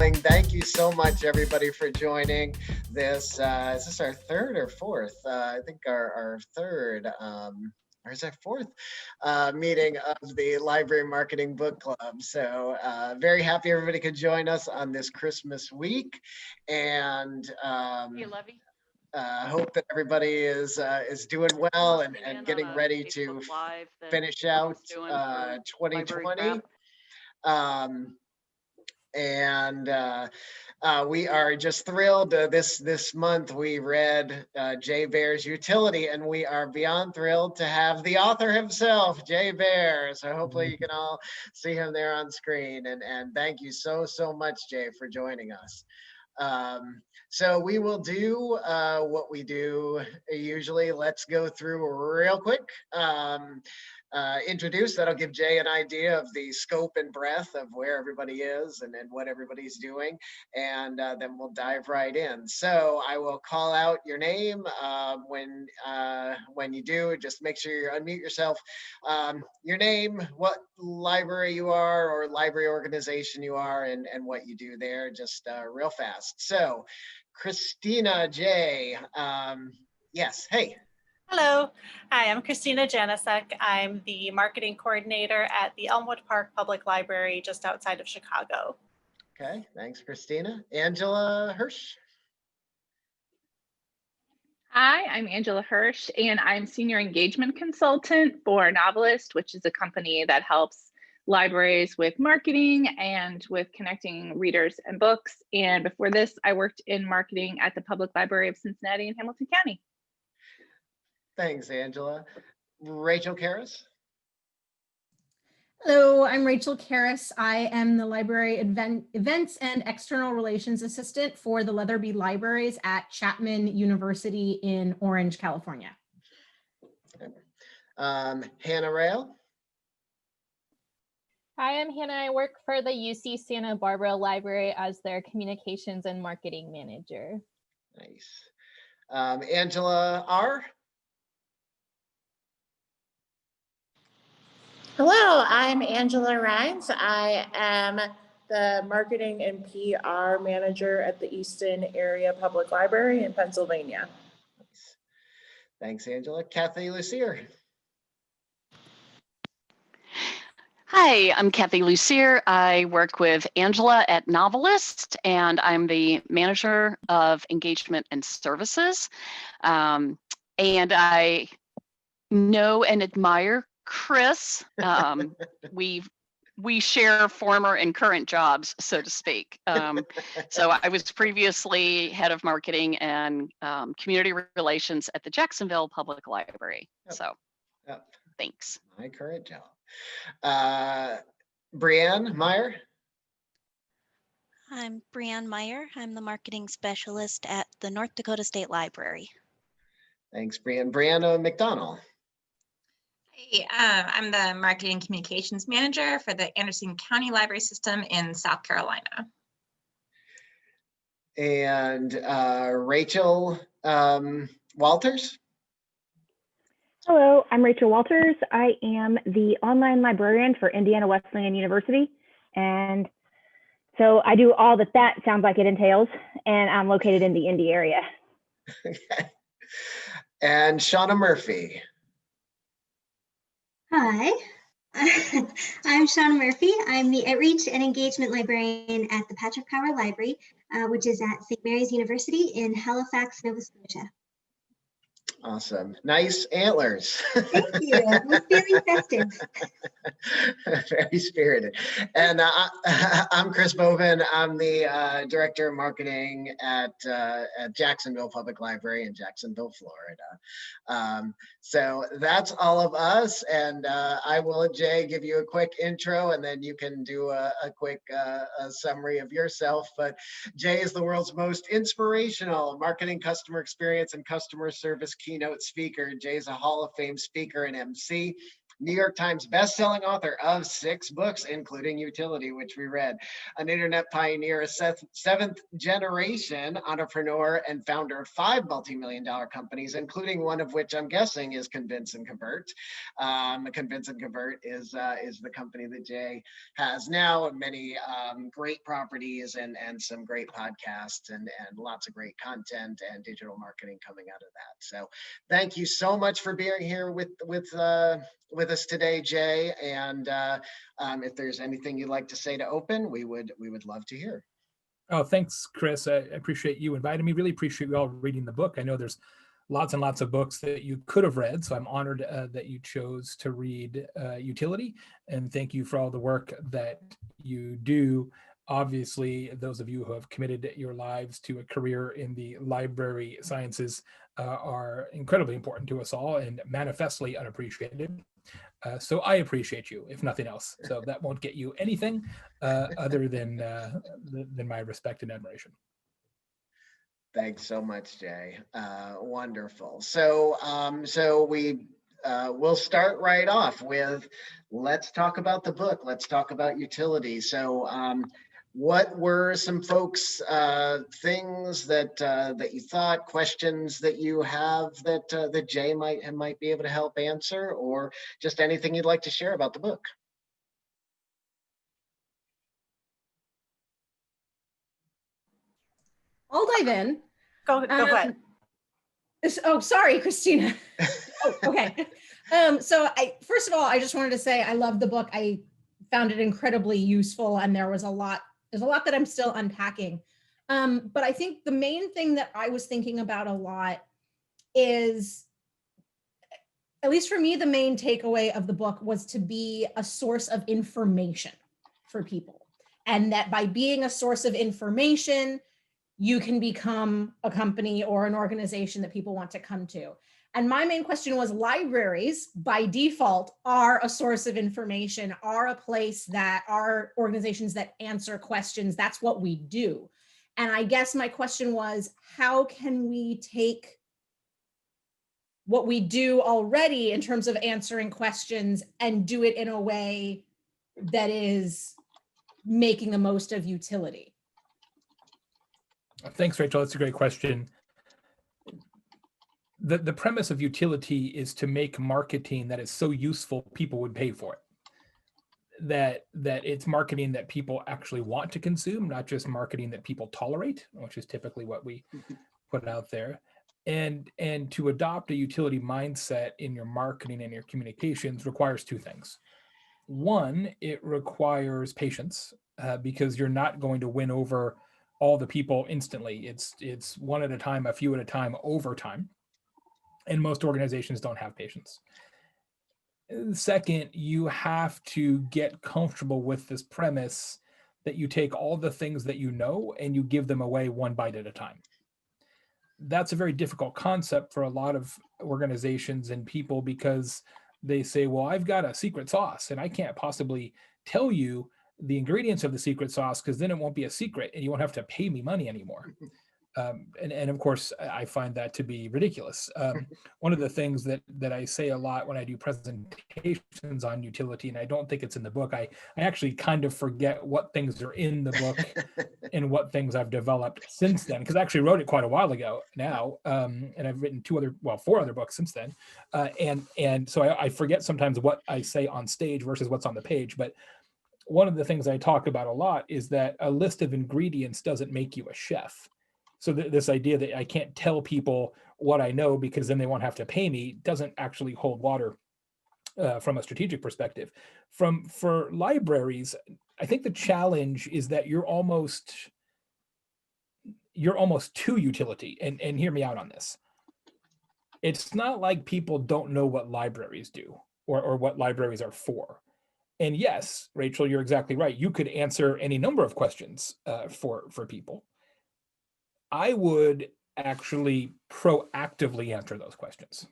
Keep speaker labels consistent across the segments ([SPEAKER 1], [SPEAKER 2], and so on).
[SPEAKER 1] rolling. Thank you so much, everybody, for joining this. Is this our third or fourth? I think our third. Or is that fourth meeting of the Library Marketing Book Club? So very happy everybody could join us on this Christmas week, and
[SPEAKER 2] Hey, Levy.
[SPEAKER 1] hope that everybody is doing well and getting ready to finish out 2020. And we are just thrilled. This month we read Jay Baer's Youtility, and we are beyond thrilled to have the author himself, Jay Baer. So hopefully you can all see him there on screen. And thank you so much, Jay, for joining us. So we will do what we do usually. Let's go through real quick. Introduce, that'll give Jay an idea of the scope and breadth of where everybody is and what everybody's doing, and then we'll dive right in. So I will call out your name when you do. Just make sure you unmute yourself. Your name, what library you are or library organization you are, and what you do there, just real fast. So Christina J. Yes, hey.
[SPEAKER 3] Hello, hi, I'm Christina Janicek. I'm the marketing coordinator at the Elmwood Park Public Library just outside of Chicago.
[SPEAKER 1] Okay, thanks, Christina. Angela Hirsch.
[SPEAKER 4] Hi, I'm Angela Hirsch, and I'm Senior Engagement Consultant for Novelist, which is a company that helps libraries with marketing and with connecting readers and books. And before this, I worked in marketing at the Public Library of Cincinnati in Hamilton County.
[SPEAKER 1] Thanks, Angela. Rachel Karras.
[SPEAKER 5] Hello, I'm Rachel Karras. I am the library events and external relations assistant for the Leatherby Libraries at Chapman University in Orange, California.
[SPEAKER 1] Okay. Hannah Rail.
[SPEAKER 6] Hi, I'm Hannah. I work for the UC Santa Barbara Library as their communications and marketing manager.
[SPEAKER 1] Nice. Angela R.
[SPEAKER 7] Hello, I'm Angela Rhines. I am the marketing and PR manager at the Easton Area Public Library in Pennsylvania.
[SPEAKER 1] Nice. Thanks, Angela. Kathy Lussier.
[SPEAKER 2] Hi, I'm Kathy Lussier. I work with Angela at Novelist, and I'm the manager of engagement and services. And I know and admire Chris. We share former and current jobs, so to speak. So I was previously head of marketing and community relations at the Jacksonville Public Library.
[SPEAKER 1] Yep.
[SPEAKER 2] So
[SPEAKER 1] Yep.
[SPEAKER 2] Thanks.
[SPEAKER 1] My current job. Brianne Meyer.
[SPEAKER 8] I'm Brianne Meyer. I'm the marketing specialist at the North Dakota State Library.
[SPEAKER 1] Thanks, Brianne. Brianna McDonell.
[SPEAKER 9] Hey, I'm the marketing communications manager for the Anderson County Library System in South Carolina.
[SPEAKER 1] And Rachel Walters.
[SPEAKER 10] Hello, I'm Rachel Walters. I am the online librarian for Indiana Wesleyan University. And so I do all that sounds like it entails, and I'm located in the Indy area.
[SPEAKER 1] Okay. And Shawna Murphy.
[SPEAKER 11] Hi, I'm Shawna Murphy. I'm the Outreach and Engagement Librarian at the Patrick Power Library, which is at St. Mary's University in Halifax, Nova Scotia.
[SPEAKER 1] Awesome. Nice antlers.
[SPEAKER 11] Thank you. We're feeling festive.
[SPEAKER 1] Very spirited. And I'm Chris Bovin. I'm the director of marketing at Jacksonville Public Library in Jacksonville, Florida. So that's all of us. And I will let Jay give you a quick intro, and then you can do a quick summary of yourself. But Jay is the world's most inspirational marketing, customer experience, and customer service keynote speaker. Jay's a Hall of Fame speaker and MC. New York Times bestselling author of 6 books, including Youtility, which we read, an internet pioneer, a seventh generation entrepreneur, and founder of 5 multi-million-dollar companies, including one of which I'm guessing is Convince and Convert. Convince and Convert is the company that Jay has now, many great properties and some great podcasts and lots of great content and digital marketing coming out of that. So thank you so much for being here with us today, Jay. And if there's anything you'd like to say to open, we would love to hear.
[SPEAKER 12] Oh, thanks, Chris. I appreciate you inviting me. Really appreciate you all reading the book. I know there's lots and lots of books that you could have read, so I'm honored that you chose to read Youtility, and thank you for all the work that you do. Obviously, those of you who have committed your lives to a career in the library sciences are incredibly important to us all and manifestly unappreciated. So I appreciate you, if nothing else. So that won't get you anything other than my respect and admiration.
[SPEAKER 1] Thanks so much, Jay. Wonderful. So we'll start right off with, let's talk about the book. Let's talk about Youtility. So what were some folks things that you thought, questions that you have that Jay might be able to help answer, or just anything you'd like to share about the book?
[SPEAKER 5] I'll dive in.
[SPEAKER 3] Go ahead.
[SPEAKER 5] Oh, sorry, Christina. Oh, okay. So first of all, I just wanted to say I love the book. I found it incredibly useful, and there's a lot that I'm still unpacking. But I think the main thing that I was thinking about a lot is, at least for me, the main takeaway of the book was to be a source of information for people. And that by being a source of information, you can become a company or an organization that people want to come to. And my main question was, libraries by default are a source of information, are a place that are organizations that answer questions. That's what we do. And I guess my question was, how can we take what we do already in terms of answering questions and do it in a way that is making the most of Youtility?
[SPEAKER 12] Thanks, Rachel. That's a great question. The premise of Youtility is to make marketing that is so useful people would pay for it. That it's marketing that people actually want to consume, not just marketing that people tolerate, which is typically what we put out there. And to adopt a utility mindset in your marketing and your communications requires 2 things. One, it requires patience because you're not going to win over all the people instantly. It's one at a time, a few at a time, over time. And most organizations don't have patience. Second, you have to get comfortable with this premise that you take all the things that you know and you give them away one bite at a time. That's a very difficult concept for a lot of organizations and people, because they say, well, I've got a secret sauce and I can't possibly tell you the ingredients of the secret sauce because then it won't be a secret and you won't have to pay me money anymore. And of course, I find that to be ridiculous. One of the things that I say a lot when I do presentations on Youtility, and I don't think it's in the book, I actually kind of forget what things are in the book and what things I've developed since then, because I actually wrote it quite a while ago now, and I've written 4 other books since then. And so I forget sometimes what I say on stage versus what's on the page. But one of the things I talk about a lot is that a list of ingredients doesn't make you a chef. So this idea that I can't tell people what I know because then they won't have to pay me doesn't actually hold water from a strategic perspective. For libraries, I think the challenge is that you're almost to Youtility, and hear me out on this. It's not like people don't know what libraries do or what libraries are for. And yes, Rachel, you're exactly right. You could answer any number of questions for people. I would actually proactively answer those questions.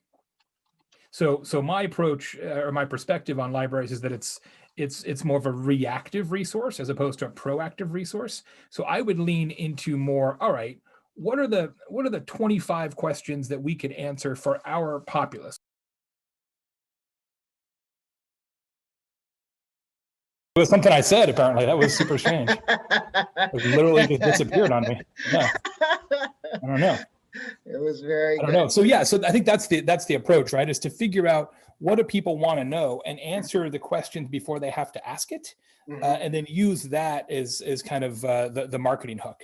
[SPEAKER 12] So my approach or my perspective on libraries is that it's more of a reactive resource as opposed to a proactive resource. So I would lean into more, all right, what are the 25 questions that we could answer for our populace? It was something I said, apparently. That was super strange. It literally just disappeared on me. Yeah. I don't know.
[SPEAKER 1] It was very
[SPEAKER 12] I don't
[SPEAKER 1] good.
[SPEAKER 12] know. So yeah, so I think that's the approach, right? Is to figure out what do people want to know and answer the questions before they have to ask it, and then use that as kind of the marketing hook.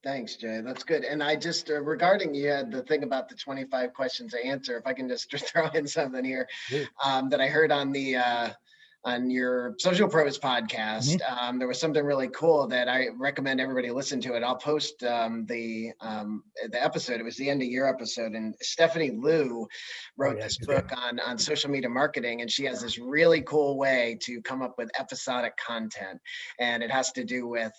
[SPEAKER 1] Thanks, Jay. That's good. And I just, regarding you had the thing about the 25 questions to answer, if I can just throw in something here that I heard on the on your Social Pros podcast. There was something really cool that I recommend everybody listen to it. I'll post the episode. It was the end of year episode, and Stephanie Liu wrote this book on social media marketing, and she has this really cool way to come up with episodic content, and it has to do with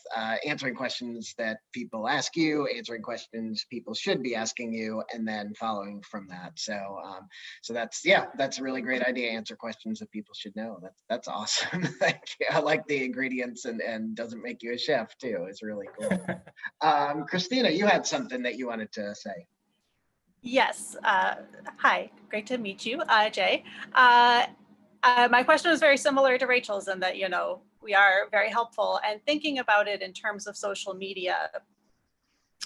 [SPEAKER 1] answering questions that people ask you, answering questions people should be asking you, and then following from that. So that's a really great idea. Answer questions that people should know. That's awesome. Thank you. I like the ingredients and doesn't make you a chef too. It's really cool. Christina, you had something that you wanted to say.
[SPEAKER 3] Yes. Hi, great to meet you, Jay. My question was very similar to Rachel's in that, we are very helpful, and thinking about it in terms of social media.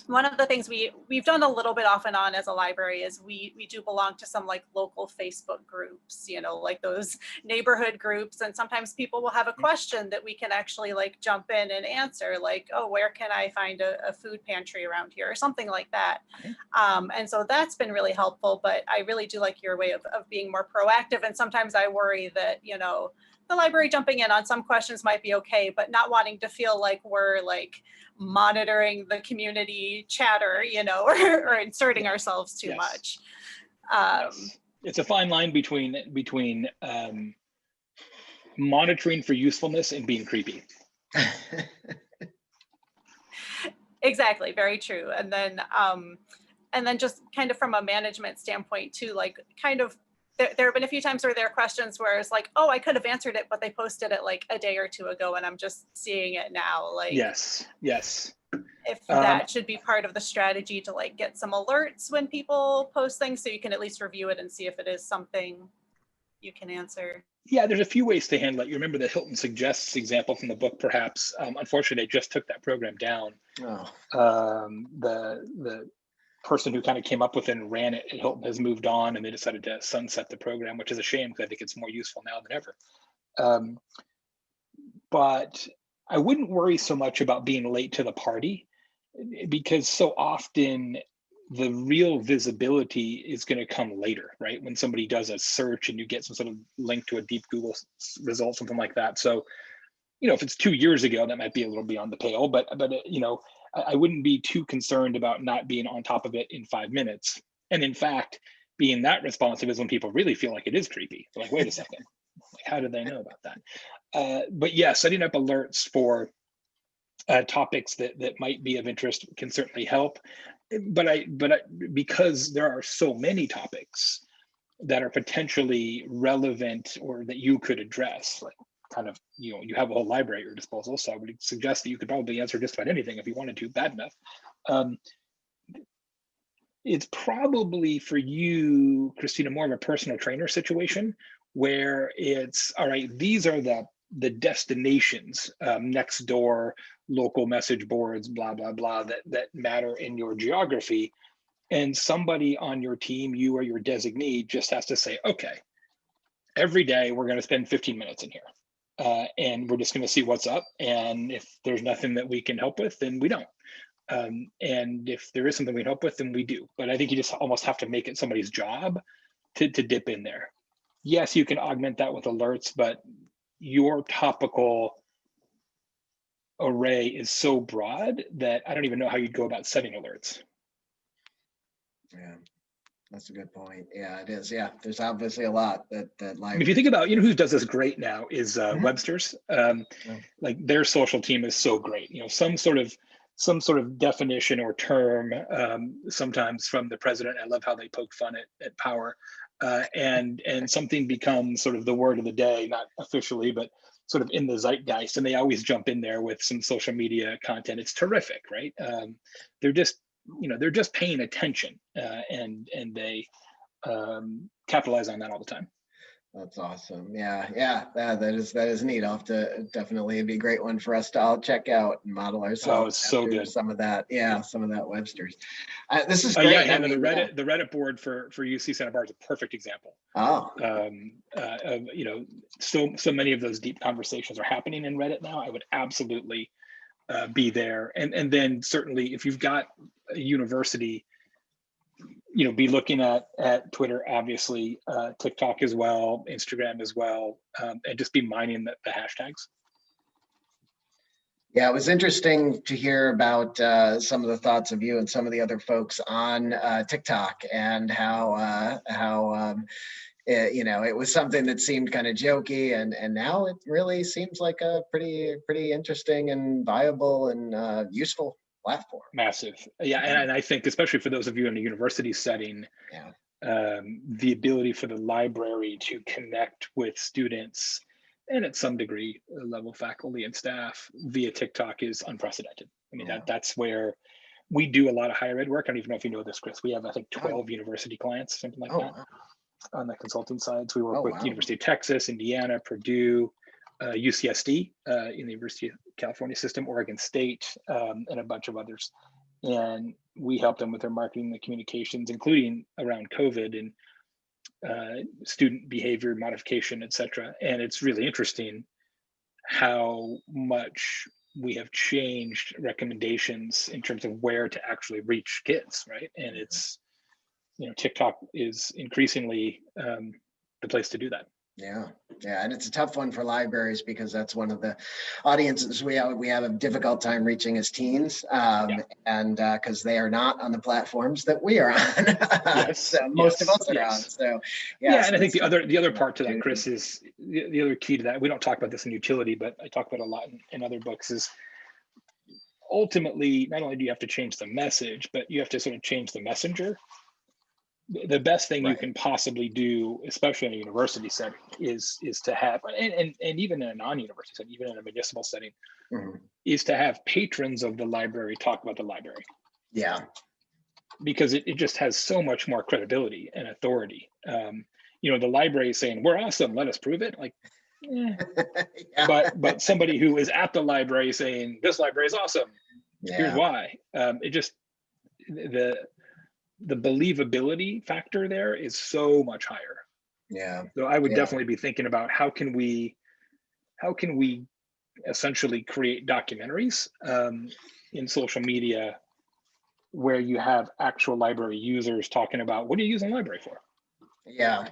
[SPEAKER 3] One of the things we've done a little bit off and on as a library is we do belong to some like local Facebook groups, like those neighborhood groups. And sometimes people will have a question that we can actually like jump in and answer, like, oh, where can I find a food pantry around here or something like that. And so that's been really helpful, but I really do like your way of being more proactive. And sometimes I worry that, the library jumping in on some questions might be okay, but not wanting to feel like we're like monitoring the community chatter, or inserting ourselves too much.
[SPEAKER 13] It's a fine line between monitoring for usefulness and being creepy.
[SPEAKER 3] Exactly, very true. And then just kind of from a management standpoint too, like kind of there have been a few times where there are questions where it's like, oh, I could have answered it, but they posted it like a day or two ago and I'm just seeing it now. Like,
[SPEAKER 13] yes.
[SPEAKER 3] If that should be part of the strategy to like get some alerts when people post things so you can at least review it and see if it is something you can answer.
[SPEAKER 13] Yeah, there's a few ways to handle it. You remember the Hilton Suggests example from the book, perhaps. Unfortunately, they just took that program down. The person who kind of came up with it and ran it at Hilton has moved on, and they decided to sunset the program, which is a shame because I think it's more useful now than ever. But I wouldn't worry so much about being late to the party, because so often the real visibility is going to come later, right? When somebody does a search and you get some sort of link to a deep Google result, something like that. So, if it's 2 years ago, that might be a little beyond the pale, but I wouldn't be too concerned about not being on top of it in 5 minutes. And in fact, being that responsive is when people really feel like it is creepy. They're like, wait a second, how did they know about that? But yeah, setting up alerts for topics that might be of interest can certainly help. But because there are so many topics that are potentially relevant or that you could address, like kind of, you have a whole library at your disposal. So I would suggest that you could probably answer just about anything if you wanted to, bad enough. It's probably for you, Christina, more of a personal trainer situation where it's, all right, these are the destinations, next door, local message boards, blah, blah, blah, that matter in your geography. And somebody on your team, you or your designee, just has to say, okay, every day we're going to spend 15 minutes in here. And we're just going to see what's up. And if there's nothing that we can help with, then we don't. And if there is something we can help with, then we do. But I think you just almost have to make it somebody's job to dip in there. Yes, you can augment that with alerts, but your topical array is so broad that I don't even know how you'd go about setting alerts.
[SPEAKER 1] Yeah, that's a good point. Yeah, it is. Yeah, there's obviously a lot that
[SPEAKER 13] if you think about, who does this great now is Webster's. Like their social team is so great. Some sort of definition or term, sometimes from the president. I love how they poke fun at power, and something becomes sort of the word of the day, not officially, but sort of in the zeitgeist, and they always jump in there with some social media content. It's terrific, right? They're just paying attention, and they capitalize on that all the time.
[SPEAKER 1] That's awesome. Yeah, that is neat. I'll have to definitely, it'd be a great one for us to all check out and model ourselves.
[SPEAKER 13] Oh, it's so
[SPEAKER 1] after
[SPEAKER 13] good.
[SPEAKER 1] Some of that, some of that Webster's. This is
[SPEAKER 13] Yeah,
[SPEAKER 1] great.
[SPEAKER 13] Hannah, the Reddit board for UC Santa Barbara is a perfect example.
[SPEAKER 1] Oh.
[SPEAKER 13] Of, you know, so many of those deep conversations are happening in Reddit now. I would absolutely be there, and then certainly if you've got a university, you know, be looking at Twitter, obviously, TikTok as well, Instagram as well, and just be mining the hashtags.
[SPEAKER 1] Yeah, it was interesting to hear about some of the thoughts of you and some of the other folks on TikTok, and how you know, it was something that seemed kind of jokey, and now it really seems like a pretty interesting and viable and useful platform.
[SPEAKER 13] Massive. Yeah, and I think especially for those of you in a university setting, the ability for the library to connect with students and at some degree level faculty and staff via TikTok is unprecedented. I mean, that's where we do a lot of higher ed work. I don't even know if you know this, Chris. We have, I think, 12 university clients, something like that.
[SPEAKER 1] Wow.
[SPEAKER 13] On the consulting side. So we work with University of Texas, Indiana, Purdue, UCSD in the University of California system, Oregon State, and a bunch of others. And we help them with their marketing and communications, including around COVID and student behavior modification, et cetera. And it's really interesting how much we have changed recommendations in terms of where to actually reach kids, right? And it's, you know, TikTok is increasingly the place to do that.
[SPEAKER 1] Yeah, and it's a tough one for libraries because that's one of the audiences we have a difficult time reaching as teens, and because they are not on the platforms that we are on. So most of us are on. So
[SPEAKER 13] and I think the other part to that, Chris, is the other key to that. We don't talk about this in Youtility, but I talk about it a lot in other books. Is ultimately not only do you have to change the message, but you have to sort of change the messenger. The best thing you can possibly do, especially in a university setting, is to have, and even in a non-university setting, even in a municipal setting, is to have patrons of the library talk about the library.
[SPEAKER 1] Yeah. Because
[SPEAKER 13] it just has so much more credibility and authority. You know, the library is saying, we're awesome, let us prove it. Like, but somebody who is at the library saying, this library is awesome, here's why. It just, the believability factor there is so much higher.
[SPEAKER 1] Yeah.
[SPEAKER 13] So I would definitely be thinking about how can we essentially create documentaries in social media where you have actual library users talking about what are you using the library for?
[SPEAKER 1] Yeah.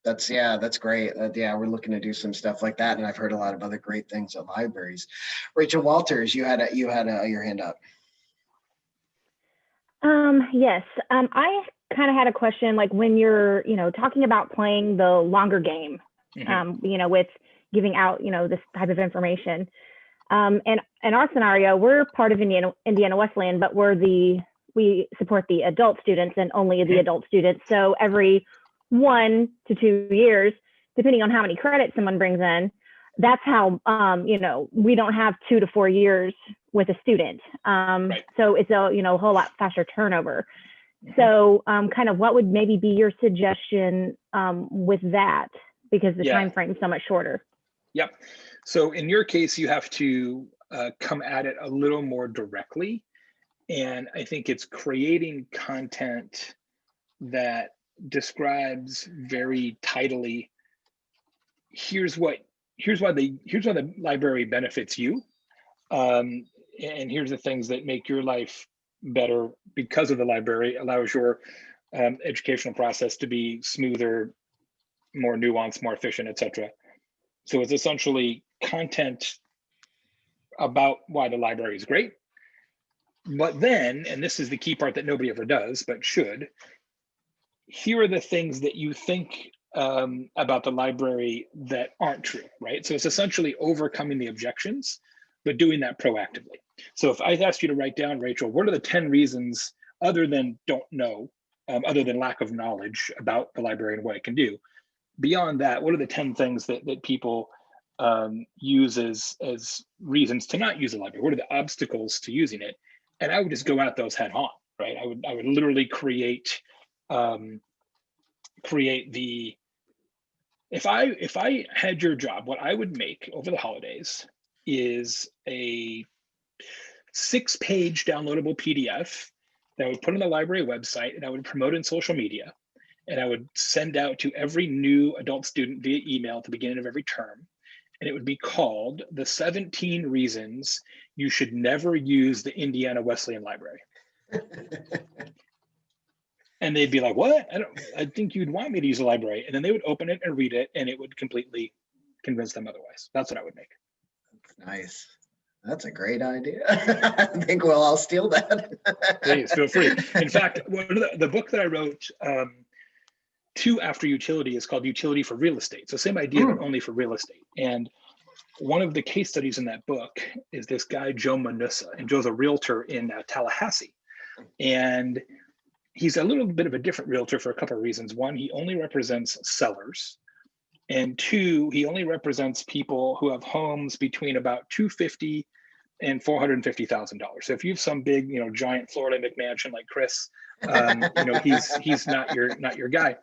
[SPEAKER 1] That's great. We're looking to do some stuff like that, and I've heard a lot of other great things at libraries. Rachel Walters, you had your hand up.
[SPEAKER 10] Yes. I kind of had a question, like when you're, you know, talking about playing the longer game, you know, with giving out, you know, this type of information. And in our scenario, we're part of Indiana Wesleyan, but we support the adult students and only the adult students. So every 1 to 2 years, depending on how many credits someone brings in, that's how, you know, we don't have 2 to 4 years with a student. So it's a, you know, a whole lot faster turnover. So kind of what would maybe be your suggestion with that, because the time frame is so much shorter?
[SPEAKER 13] Yep. So in your case, you have to come at it a little more directly. And I think it's creating content that describes very tidily, here's why the library benefits you, and here's the things that make your life better because of the library, allows your educational process to be smoother, more nuanced, more efficient, etc. So it's essentially content about why the library is great. But then, and this is the key part that nobody ever does, but should, here are the things that you think about the library that aren't true, right? So it's essentially overcoming the objections, but doing that proactively. So if I asked you to write down, Rachel, what are the 10 reasons other than don't know, other than lack of knowledge about the library and what it can do? Beyond that, what are the 10 things that people use as reasons to not use the library? What are the obstacles to using it? And I would just go at those head on, right? I would literally create the If I had your job, what I would make over the holidays is a 6-page downloadable PDF that I would put on the library website, and I would promote in social media, and I would send out to every new adult student via email at the beginning of every term. And it would be called the 17 Reasons You Should Never Use the Indiana Wesleyan Library. And they'd be like, what? I think you'd want me to use the library. And then they would open it and read it, and it would completely convince them otherwise. That's what I would make.
[SPEAKER 1] Nice. That's a great idea. I think we'll all steal that.
[SPEAKER 13] Please feel free. In fact, one of the book that I wrote after Youtility is called Youtility for Real Estate. So same idea, but only for real estate. And one of the case studies in that book is this guy, Joe Manusa, and Joe's a realtor in Tallahassee. And he's a little bit of a different realtor for a couple of reasons. One, he only represents sellers. And two, he only represents people who have homes between about $250,000 and $450,000. So if you have some big, giant Florida McMansion like Chris, he's not your guy.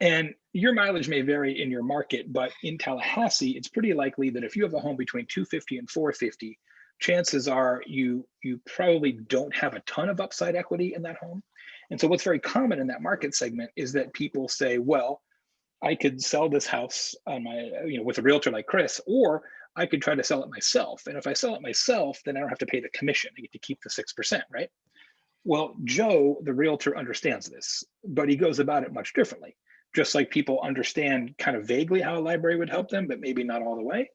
[SPEAKER 13] And your mileage may vary in your market, but in Tallahassee, it's pretty likely that if you have a home between $250,000 and $450,000, chances are you probably don't have a ton of upside equity in that home. And so what's very common in that market segment is that people say, well, I could sell this house on my, with a realtor like Chris, or I could try to sell it myself. And if I sell it myself, then I don't have to pay the commission. I get to keep the 6%, right? Well, Joe, the realtor, understands this, but he goes about it much differently. Just like people understand kind of vaguely how a library would help them, but maybe not all the way.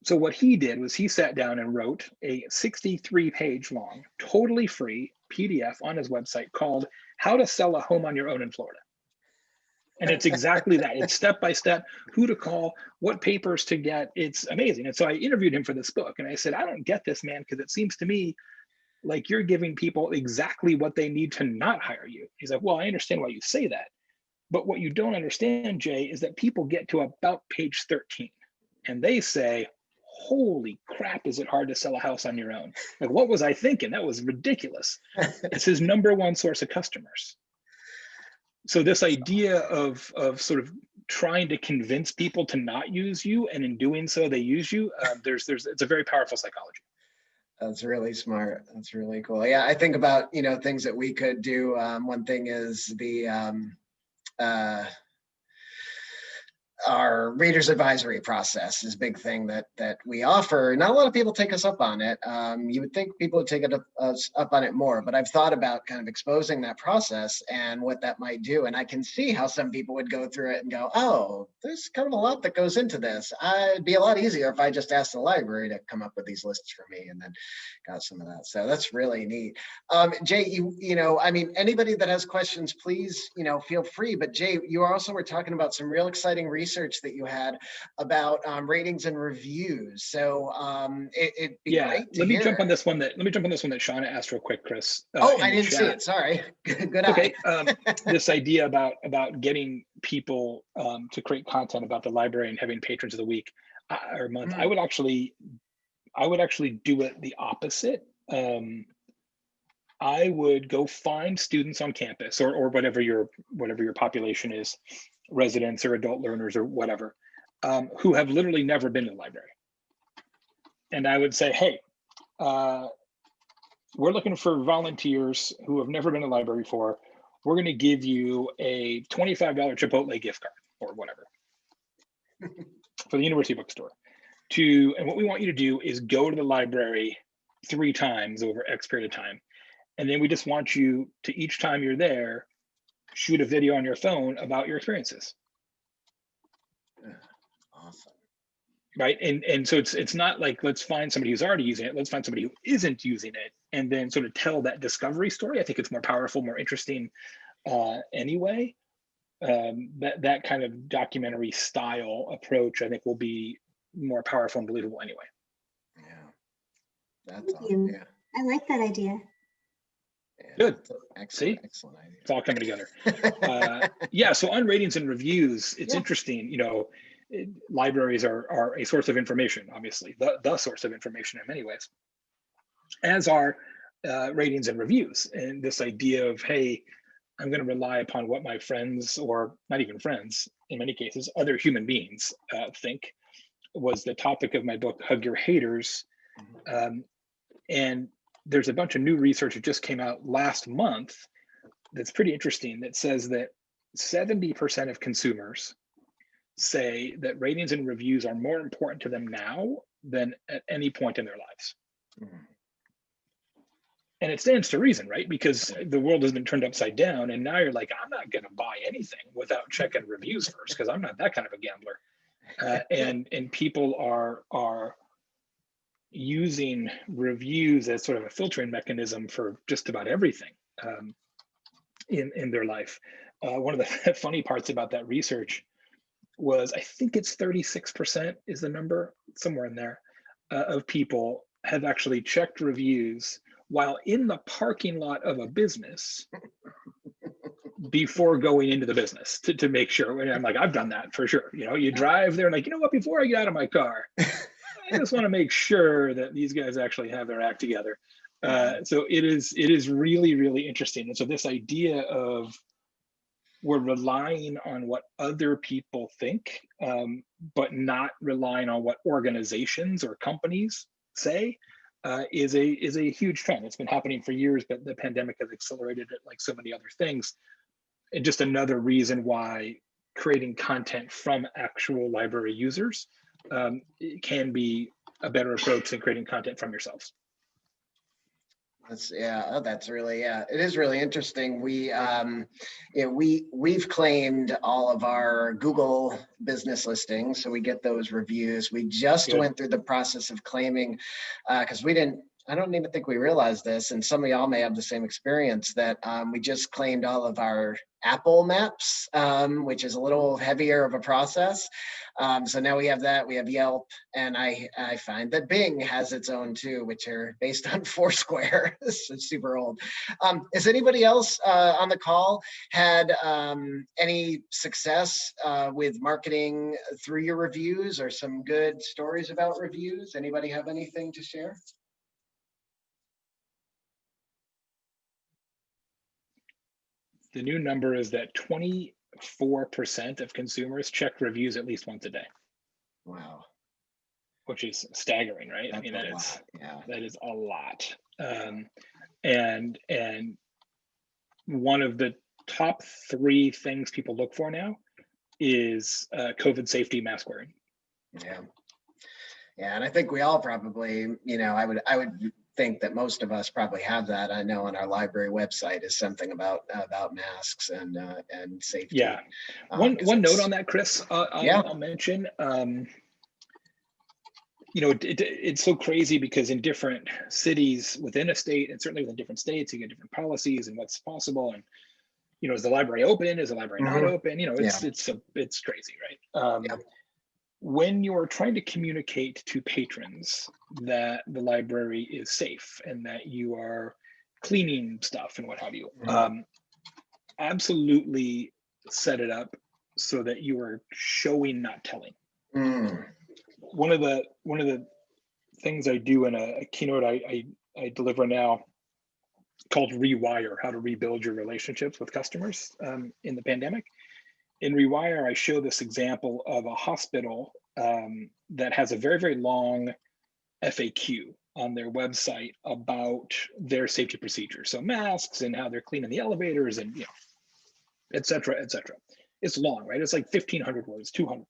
[SPEAKER 13] So what he did was he sat down and wrote a 63-page long, totally free PDF on his website called How to Sell a Home on Your Own in Florida. And it's exactly that. It's step-by-step, who to call, what papers to get. It's amazing. And so I interviewed him for this book, and I said, I don't get this, man, because it seems to me like you're giving people exactly what they need to not hire you. He's like, well, I understand why you say that. But what you don't understand, Jay, is that people get to about page 13 and they say, holy crap, is it hard to sell a house on your own? Like, what was I thinking? That was ridiculous. It's his #1 source of customers. So this idea of sort of trying to convince people to not use you, and in doing so, they use you, it's a very powerful psychology.
[SPEAKER 1] That's really smart. That's really cool. Yeah, I think about, things that we could do. One thing is our readers advisory process is a big thing that we offer. Not a lot of people take us up on it. You would think people would take us up on it more, but I've thought about kind of exposing that process and what that might do. And I can see how some people would go through it and go, oh, there's kind of a lot that goes into this. It'd be a lot easier if I just asked the library to come up with these lists for me and then got some of that. So that's really neat. Jay, anybody that has questions, please, feel free. But Jay, you also were talking about some real exciting research that you had about ratings and reviews. So it'd be great to
[SPEAKER 13] let me
[SPEAKER 1] hear.
[SPEAKER 13] jump on this one that Shawna asked real quick, Chris.
[SPEAKER 1] I didn't see it. Sorry. Good
[SPEAKER 13] okay.
[SPEAKER 1] eye.
[SPEAKER 13] This idea about getting people to create content about the library and having patrons of the week or month. I would actually do it the opposite. I would go find students on campus or whatever your population is, residents or adult learners or whatever, who have literally never been to the library. And I would say, hey, we're looking for volunteers who have never been to the library before. We're going to give you a $25 Chipotle gift card or whatever for the university bookstore. And what we want you to do is go to the library 3 times over X period of time. And then we just want you to, each time you're there, shoot a video on your phone about your experiences.
[SPEAKER 1] Awesome.
[SPEAKER 13] Right. And so it's not like, let's find somebody who's already using it. Let's find somebody who isn't using it and then sort of tell that discovery story. I think it's more powerful, more interesting anyway. That kind of documentary style approach, I think, will be more powerful and believable anyway.
[SPEAKER 1] Yeah. That's
[SPEAKER 11] Thank you.
[SPEAKER 1] Yeah.
[SPEAKER 11] I like that idea.
[SPEAKER 13] Good.
[SPEAKER 1] Excellent.
[SPEAKER 13] See?
[SPEAKER 1] Excellent idea.
[SPEAKER 13] It's all coming together. So on ratings and reviews, it's interesting, libraries are a source of information, obviously, the source of information in many ways, as are ratings and reviews. And this idea of, hey, I'm going to rely upon what my friends, or not even friends, in many cases, other human beings think, was the topic of my book, Hug Your Haters. And there's a bunch of new research that just came out last month that's pretty interesting, that says that 70% of consumers say that ratings and reviews are more important to them now than at any point in their lives. And it stands to reason, right? Because the world has been turned upside down, and now you're like, I'm not going to buy anything without checking reviews first, because I'm not that kind of a gambler. And people are using reviews as sort of a filtering mechanism for just about everything in their life. One of the funny parts about that research was, I think it's 36% is the number, somewhere in there, of people have actually checked reviews while in the parking lot of a business before going into the business to make sure. And I'm like, I've done that for sure. You know, you drive there and like, you know what, before I get out of my car, I just want to make sure that these guys actually have their act together. So it is really, really interesting. And so this idea of we're relying on what other people think, but not relying on what organizations or companies say, is a huge trend. It's been happening for years, but the pandemic has accelerated it, like so many other things. And just another reason why creating content from actual library users it can be a better approach than creating content from yourselves.
[SPEAKER 1] That's that's really, it is really interesting. We've claimed all of our Google business listings, so we get those reviews. We just went through the process of claiming, because I don't even think we realized this, and some of y'all may have the same experience, that we just claimed all of our Apple Maps, which is a little heavier of a process. So now we have that, we have Yelp, and I find that Bing has its own too, which are based on Foursquare. This is super old. Has anybody else on the call had any success with marketing through your reviews, or some good stories about reviews? Anybody have anything to share?
[SPEAKER 13] The new number is that 24% of consumers check reviews at least once a day.
[SPEAKER 1] Wow.
[SPEAKER 13] Which is staggering, right?
[SPEAKER 1] That's
[SPEAKER 13] I mean, that is a lot. And one of the top 3 things people look for now is COVID safety, mask wearing.
[SPEAKER 1] Yeah, and I think we all probably, I would think that most of us probably have that. I know on our library website is something about masks and safety.
[SPEAKER 13] Yeah. One note on that, Chris, I'll mention. It's so crazy because in different cities within a state, and certainly within different states, you get different policies and what's possible. And is the library open? Is the library not open? It's crazy, right? When you're trying to communicate to patrons that the library is safe and that you are cleaning stuff and what have you, absolutely set it up so that you are showing, not telling. One of the things I do in a keynote I deliver now, called Rewire, how to rebuild your relationships with customers in the pandemic. In Rewire, I show this example of a hospital that has a very, very long FAQ on their website about their safety procedures. So masks and how they're cleaning the elevators and, et cetera, et cetera. It's long, right? It's like 1,500 words, 2,000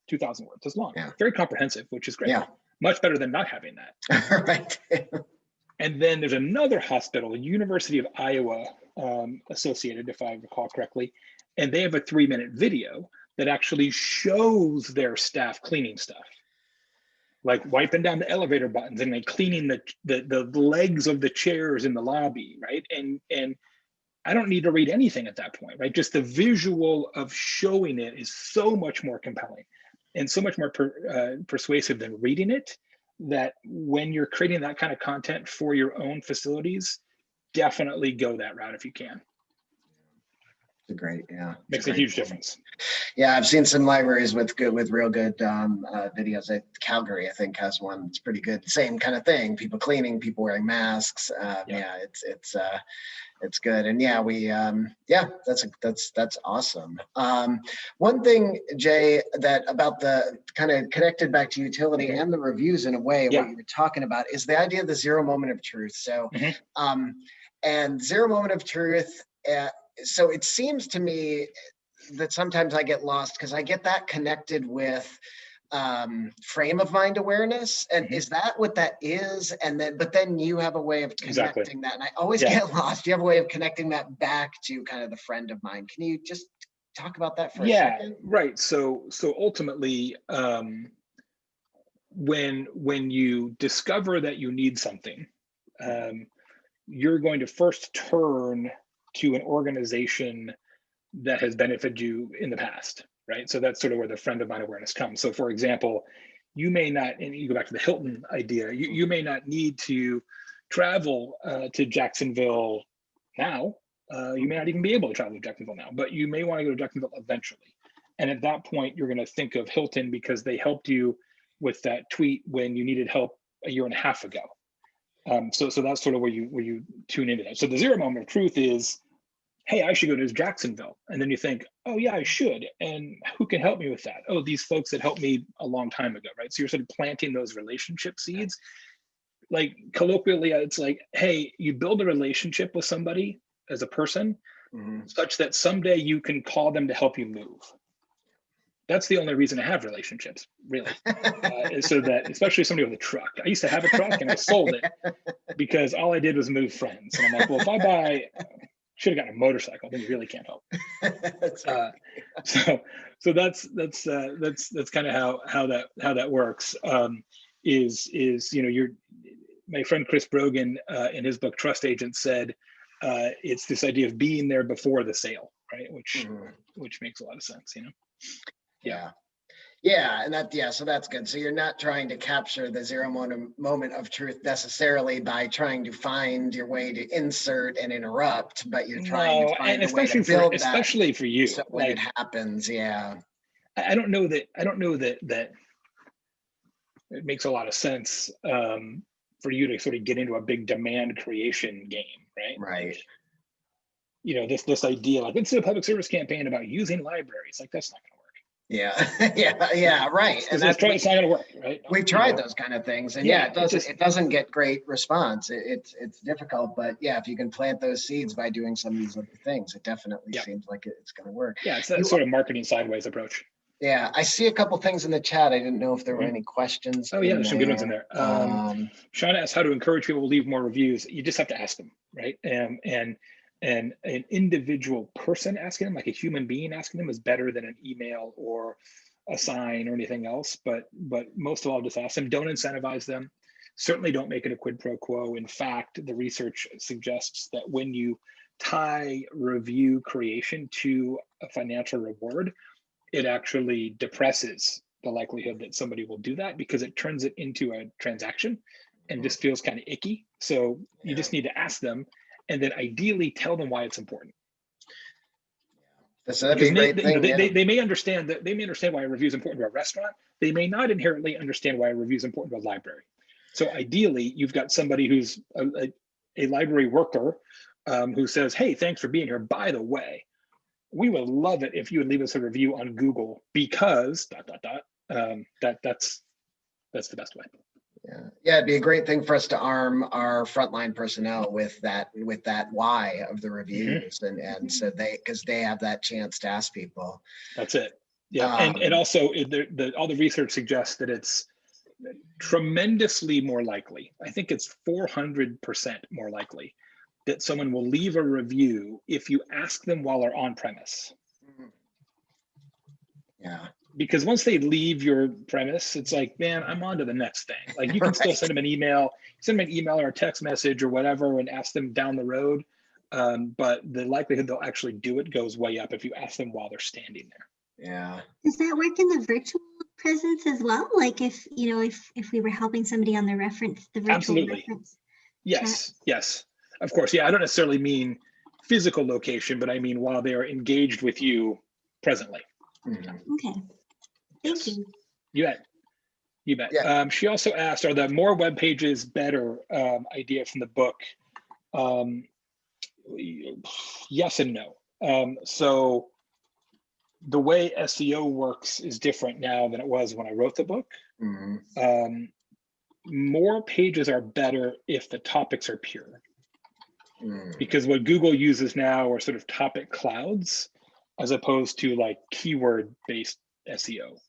[SPEAKER 13] words. It's long, very comprehensive, which is great.
[SPEAKER 1] Yeah.
[SPEAKER 13] Much better than not having that.
[SPEAKER 1] Right.
[SPEAKER 13] And then there's another hospital, University of Iowa associated, if I recall correctly, and they have a 3-minute video that actually shows their staff cleaning stuff, like wiping down the elevator buttons and like cleaning the legs of the chairs in the lobby, right? And I don't need to read anything at that point, right? Just the visual of showing it is so much more compelling and so much more persuasive than reading it, that when you're creating that kind of content for your own facilities, definitely go that route if you can.
[SPEAKER 1] Great, yeah.
[SPEAKER 13] Makes a huge difference.
[SPEAKER 1] Yeah, I've seen some libraries with real good videos. Calgary, I think, has one that's pretty good. Same kind of thing. People cleaning, people wearing masks. Yeah, it's good. And yeah, that's awesome. One thing, Jay, that about the kind of connected back to Youtility and the reviews in a way, what you were talking about is the idea of the zero moment of truth. So, and zero moment of truth. So it seems to me that sometimes I get lost because I get that connected with frame of mind awareness. And is that what that is? And then, but then you have a way of connecting that. And I always get lost. You have a way of connecting that back to kind of the friend of mine. Can you just talk about that for a second?
[SPEAKER 13] Right. So ultimately, when you discover that you need something, you're going to first turn to an organization that has benefited you in the past, right? So that's sort of where the friend of mind awareness comes. So for example, you may not, and you go back to the Hilton idea, you may not need to travel to Jacksonville now. You may not even be able to travel to Jacksonville now, but you may want to go to Jacksonville eventually. And at that point, you're going to think of Hilton because they helped you with that tweet when you needed help a year and a half ago. So that's sort of where you tune into that. So the zero moment of truth is, hey, I should go to Jacksonville. And then you think, oh yeah, I should. And who can help me with that? Oh, these folks that helped me a long time ago, right? So you're sort of planting those relationship seeds. Like colloquially, it's like, hey, you build a relationship with somebody as a person such that someday you can call them to help you move. That's the only reason I have relationships, really. Is so that, especially somebody with a truck. I used to have a truck and I sold it because all I did was move friends. And I'm like, well, if I should have gotten a motorcycle, then you really can't help. So that's kind of how that works. Is my friend Chris Brogan in his book Trust Agent said it's this idea of being there before the sale, right? Which makes a lot of sense,
[SPEAKER 1] Yeah, and so that's good. So you're not trying to capture the zero moment of truth necessarily by trying to find your way to insert and interrupt, but you're trying to find a way to build that,
[SPEAKER 13] especially for you,
[SPEAKER 1] so when it happens. Yeah,
[SPEAKER 13] I don't know that it makes a lot of sense for you to sort of get into a big demand creation game, right?
[SPEAKER 1] Right.
[SPEAKER 13] This idea like, let's do a public service campaign about using libraries. Like, that's not going to work.
[SPEAKER 1] Yeah, right. And
[SPEAKER 13] it's not going to work, right?
[SPEAKER 1] We've tried those kind of things, and it doesn't get great response. It's difficult, but yeah, if you can plant those seeds by doing some of these other things, it definitely seems like it's going to work.
[SPEAKER 13] Yeah, it's that sort of marketing sideways approach.
[SPEAKER 1] Yeah, I see a couple things in the chat. I didn't know if there were any questions.
[SPEAKER 13] Oh yeah, there's some good ones in there. Shawna asked how to encourage people to leave more reviews. You just have to ask them, right? And an individual person asking them, like a human being asking them, is better than an email or a sign or anything else. But most of all, just ask them. Don't incentivize them. Certainly don't make it a quid pro quo. In fact, the research suggests that when you tie review creation to a financial reward, it actually depresses the likelihood that somebody will do that because it turns it into a transaction and just feels kind of icky. So you just need to ask them, and then ideally tell them why it's important.
[SPEAKER 1] That'd be a great thing.
[SPEAKER 13] They may understand that. They may understand why a review is important to a restaurant. They may not inherently understand why a review is important to a library. So ideally, you've got somebody who's a library worker who says, "Hey, thanks for being here. By the way, we would love it if you would leave us a review on Google because ... That's the best way."
[SPEAKER 1] Yeah, it'd be a great thing for us to arm our frontline personnel with that why of the reviews, and so because they have that chance to ask people.
[SPEAKER 13] That's it. Yeah, and also all the research suggests that it's tremendously more likely. I think it's 400% more likely that someone will leave a review if you ask them while they're on premise.
[SPEAKER 1] Yeah.
[SPEAKER 13] Because once they leave your premise, it's like, man, I'm on to the next thing. Like, you can still send them an email, or a text message or whatever and ask them down the road. But the likelihood they'll actually do it goes way up if you ask them while they're standing there.
[SPEAKER 1] Yeah.
[SPEAKER 11] Does that work in the virtual presence as well? Like if we were helping somebody on the virtual
[SPEAKER 13] Absolutely.
[SPEAKER 11] reference?
[SPEAKER 13] Yes. Of course. Yeah. I don't necessarily mean physical location, but I mean while they are engaged with you presently.
[SPEAKER 11] Okay, thank you.
[SPEAKER 13] You bet. You bet.
[SPEAKER 1] Yeah.
[SPEAKER 13] She also asked, are the more web pages better idea from the book? Yes and no. So the way SEO works is different now than it was when I wrote the book. More pages are better if the topics are pure. Because what Google uses now are sort of topic clouds as opposed to like keyword based SEO.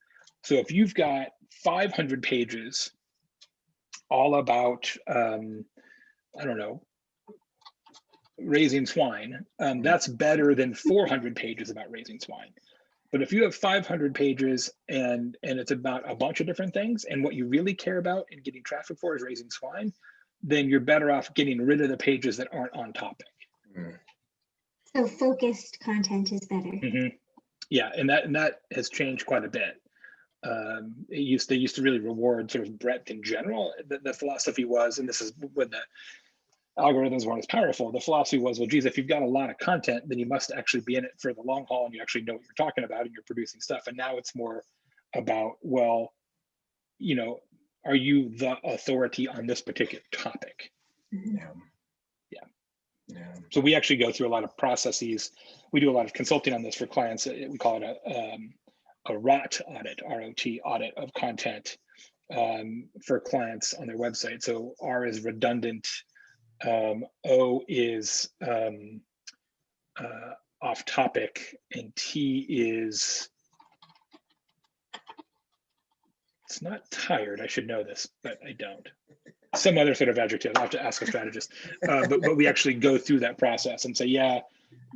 [SPEAKER 13] So if you've got 500 pages all about, I don't know, raising swine, that's better than 400 pages about raising swine. But if you have 500 pages and it's about a bunch of different things, and what you really care about and getting traffic for is raising swine, then you're better off getting rid of the pages that aren't on topic.
[SPEAKER 11] So focused content is better.
[SPEAKER 13] Yeah, and that has changed quite a bit. They used to really reward sort of breadth in general. The philosophy was, and this is when the algorithms weren't as powerful, the philosophy was, well, geez, if you've got a lot of content, then you must actually be in it for the long haul and you actually know what you're talking about and you're producing stuff. And now it's more about, well, you know, are you the authority on this particular topic? Yeah. So we actually go through a lot of processes. We do a lot of consulting on this for clients. We call it a ROT audit, R-O-T audit of content for clients on their website. So R is redundant, O is off topic, and T is, it's not tired. I should know this, but I don't. Some other sort of adjective. I'll have to ask a strategist. But we actually go through that process and say, yeah,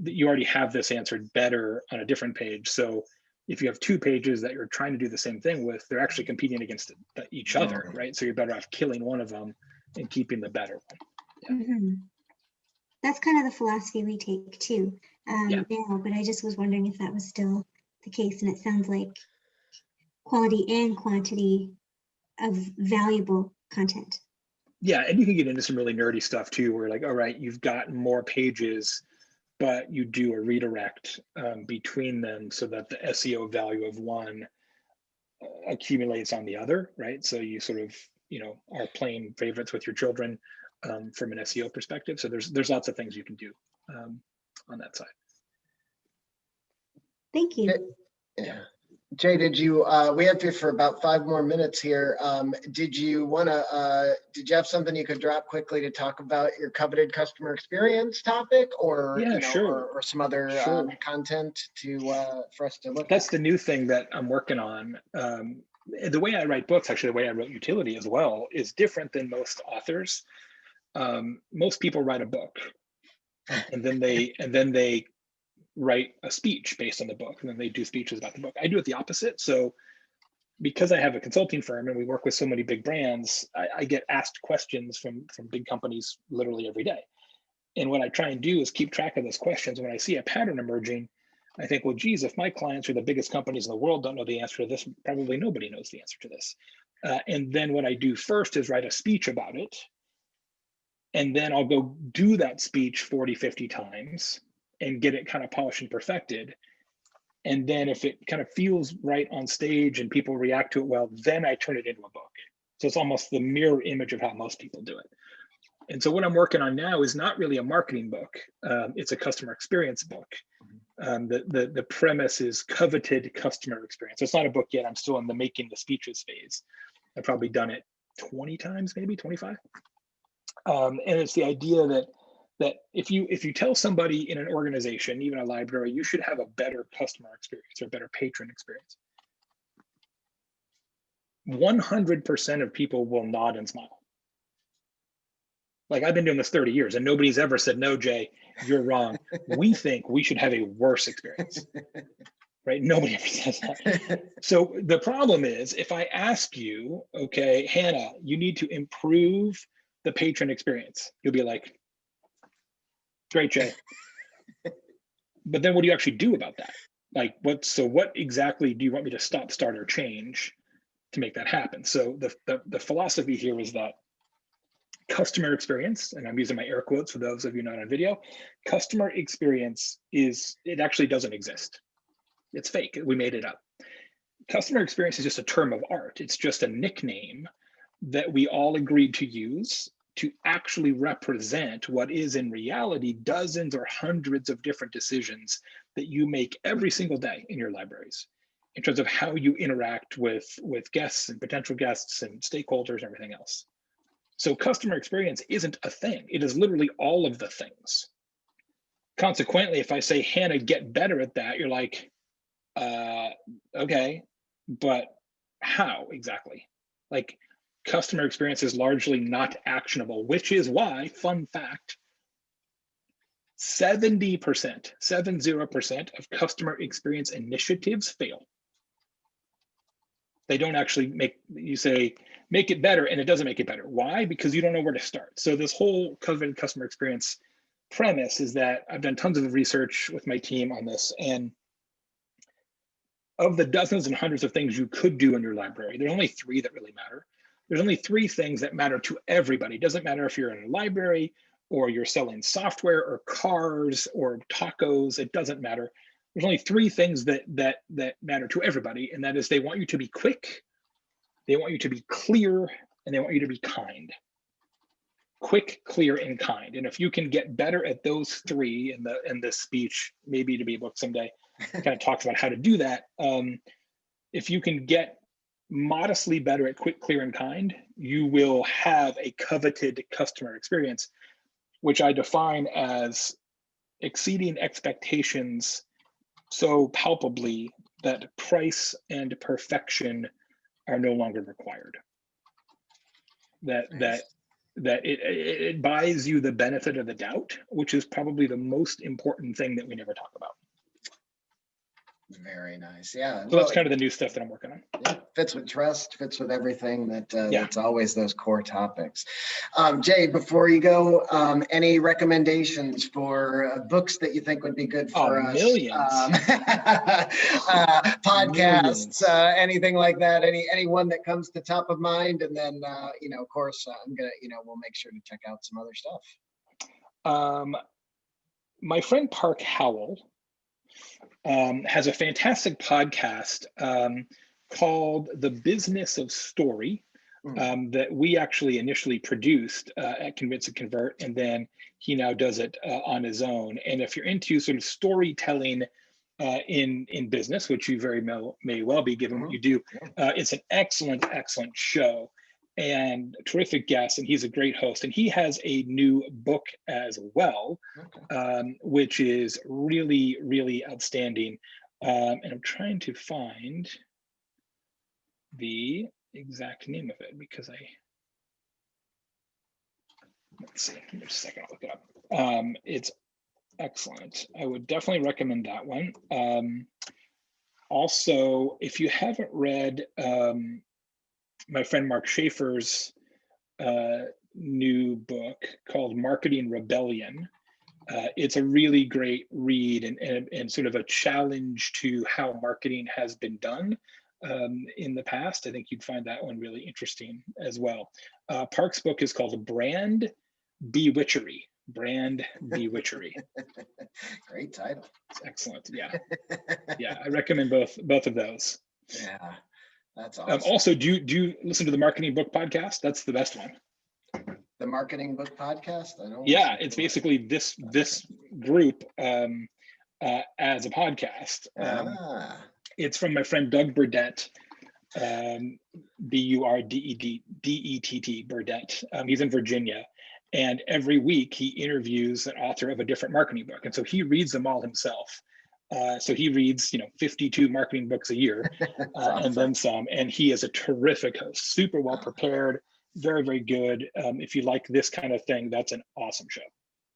[SPEAKER 13] you already have this answered better on a different page. So if you have two pages that you're trying to do the same thing with, they're actually competing against each other, right? So you're better off killing one of them and keeping the better one.
[SPEAKER 11] That's kind of the philosophy we take too now, but I just was wondering if that was still the case. And it sounds like quality and quantity of valuable content.
[SPEAKER 13] Yeah, and you can get into some really nerdy stuff too, where like, all right, you've got more pages, but you do a redirect between them so that the SEO value of one accumulates on the other, right? So you sort of, you know, are playing favorites with your children from an SEO perspective. So there's lots of things you can do on that side.
[SPEAKER 11] Thank you.
[SPEAKER 1] Yeah. Jay, did you, we have you for about 5 more minutes here. Did you have something you could drop quickly to talk about your coveted customer experience topic, or,
[SPEAKER 13] yeah,
[SPEAKER 1] you know,
[SPEAKER 13] sure.
[SPEAKER 1] or some other content for us to look
[SPEAKER 13] That's
[SPEAKER 1] at?
[SPEAKER 13] the new thing that I'm working on. The way I write books, actually, the way I wrote Youtility as well, is different than most authors. Most people write a book and then they write a speech based on the book, and then they do speeches about the book. I do it the opposite. So because I have a consulting firm and we work with so many big brands, I get asked questions from big companies literally every day. And what I try and do is keep track of those questions. When I see a pattern emerging, I think, well, geez, if my clients are the biggest companies in the world don't know the answer to this, probably nobody knows the answer to this. And then what I do first is write a speech about it. And then I'll go do that speech 40, 50 times and get it kind of polished and perfected. And then if it kind of feels right on stage and people react to it well, then I turn it into a book. So it's almost the mirror image of how most people do it. And so what I'm working on now is not really a marketing book. It's a customer experience book. The premise is coveted customer experience. It's not a book yet. I'm still in the making the speeches phase. I've probably done it 20 times, maybe 25. And it's the idea that if you tell somebody in an organization, even a library, you should have a better customer experience or better patron experience, 100% of people will nod and smile. Like, I've been doing this 30 years and nobody's ever said, no, Jay, you're wrong. We think we should have a worse experience, right? Nobody ever says that. So the problem is, if I ask you, okay, Hannah, you need to improve the patron experience, you'll be like, great, Jay. But then what do you actually do about that? Like, what exactly do you want me to stop, start, or change to make that happen? So the philosophy here is that customer experience, and I'm using my air quotes for those of you not on video, customer experience it actually doesn't exist. It's fake, we made it up. Customer experience is just a term of art. It's just a nickname that we all agreed to use to actually represent what is in reality dozens or hundreds of different decisions that you make every single day in your libraries in terms of how you interact with guests and potential guests and stakeholders and everything else. So customer experience isn't a thing. It is literally all of the things. Consequently, if I say, Hannah, get better at that, you're like, okay, but how exactly? Like, customer experience is largely not actionable, which is why, fun fact, 70% of customer experience initiatives fail. They don't actually you say, make it better, and it doesn't make it better. Why? Because you don't know where to start. So this whole coveted customer experience premise is that I've done tons of research with my team on this, and of the dozens and hundreds of things you could do in your library, there's only 3 that really matter. There's only 3 things that matter to everybody. It doesn't matter if you're in a library or you're selling software or cars or tacos, it doesn't matter. There's only 3 things that matter to everybody, and that is they want you to be quick, they want you to be clear, and they want you to be kind. Quick, clear, and kind. And if you can get better at those 3 in this speech, maybe to be a book someday, kind of talks about how to do that. If you can get modestly better at quick, clear, and kind, you will have a coveted customer experience, which I define as exceeding expectations so palpably that price and perfection are no longer required. That it buys you the benefit of the doubt, which is probably the most important thing that we never talk about.
[SPEAKER 1] Very nice. Yeah.
[SPEAKER 13] So that's kind of the new stuff that I'm working on.
[SPEAKER 1] Yeah, fits with trust, fits with everything that's always those core topics. Jay, before you go, any recommendations for books that you think would be good for us?
[SPEAKER 13] Millions.
[SPEAKER 1] Podcasts, anything like that, any one that comes to top of mind? And then, of course, I'm going to, we'll make sure to check out some other stuff.
[SPEAKER 13] My friend Park Howell has a fantastic podcast called The Business of Story that we actually initially produced at Convince and Convert, and then he now does it on his own. And if you're into sort of storytelling in business, which you very may well be given what you do, it's an excellent show and terrific guest, and he's a great host. And he has a new book as well, which is really, really outstanding. And I'm trying to find the exact name of it because let's see, give me just a second, I'll look it up. It's excellent. I would definitely recommend that one. Also, if you haven't read my friend Mark Schaefer's new book called Marketing Rebellion. It's a really great read and sort of a challenge to how marketing has been done in the past. I think you'd find that one really interesting as well. Park's book is called Brand Bewitchery. Brand Bewitchery.
[SPEAKER 1] Great title.
[SPEAKER 13] It's excellent. Yeah. Yeah, I recommend both of those.
[SPEAKER 1] Yeah. That's awesome.
[SPEAKER 13] Also, do you listen to the Marketing Book Podcast? That's the best one.
[SPEAKER 1] The Marketing Book Podcast? I don't.
[SPEAKER 13] Yeah, it's basically this group as a podcast. It's from my friend Doug Burdett, B-U-R-D-E-D-D-E-T-T, Burdett. He's in Virginia, and every week he interviews an author of a different marketing book, and so he reads them all himself. So he reads, 52 marketing books a year, and then some. And he is a terrific host, super well prepared, very, very good. If you like this kind of thing, that's an awesome show.